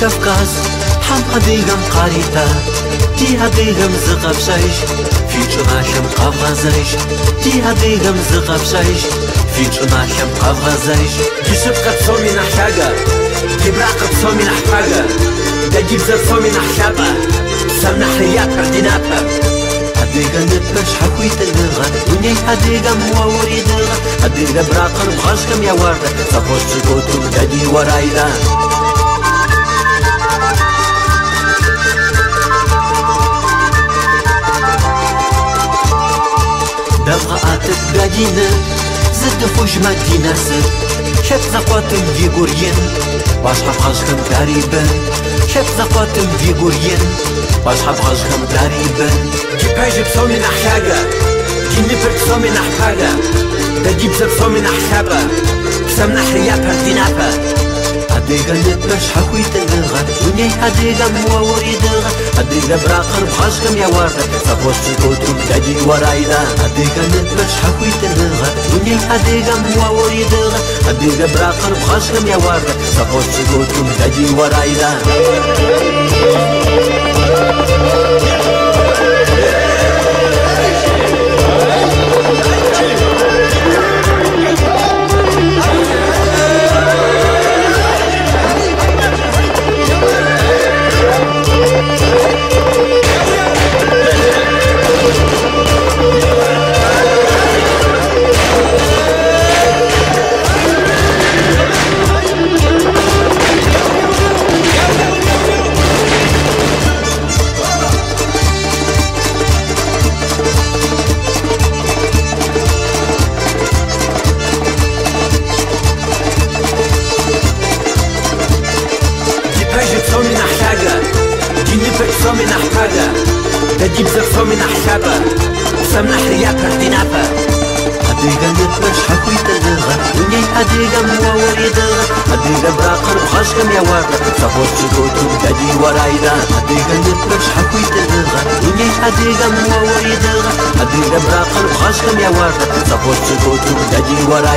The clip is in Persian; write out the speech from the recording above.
كفكاس حم هديهم قاريتا تي هديهم زغبشايش في جناشم قفغزايش تي هديهم زغبشايش في جناشم قفغزايش جسب قد صومي نحشاقة كبرا قد صومي نحفاقة دجيب زر صومي نحشابة سمنا حريات بردينابة هديغا نبش حكويت الغا وني هديغا مواوري دغا هديغا براقر بغاشكم يا وردة صفوش تقوتو دادي ورايدا دفعاتك قادينا زد فوش مدينة سر شب زقواتم فيقورين باشحب غاشكم قريبا شب زقواتم فيقورين باشحب غاشكم قريبا جيباج بصومي نحشاقة جنبر بصومي نحفاقة دجيب زر صومي نحشابة سمنا حريات بردينابة هديغا نبش حكويت الغا وني هديغا مواوري دغا هديغا براقر بغاشكم يا وردة صفوش تقوتو دادي ورايدا هديغا نبش حكويت الغا وني هديغا مواوري دغا هديغا براقر بغاشكم يا وردة صفوش تقوتو دادي ورايدا صومي نحشاقة جنبر صومي نحفاقة دجيب زر صومي نحشابة سمنا حريات بردينابة هديغا نبش حكويت الغا وني هديغا مواوري دغا هديغا براقر بغاشكم يا وردة صفوش تقوتو دادي ورايدا هديغا نبش حكويت الغا وني هديغا مواوري دغا هديغا براقر بغاشكم يا وردة صفوش تقوتو دادي ورايدا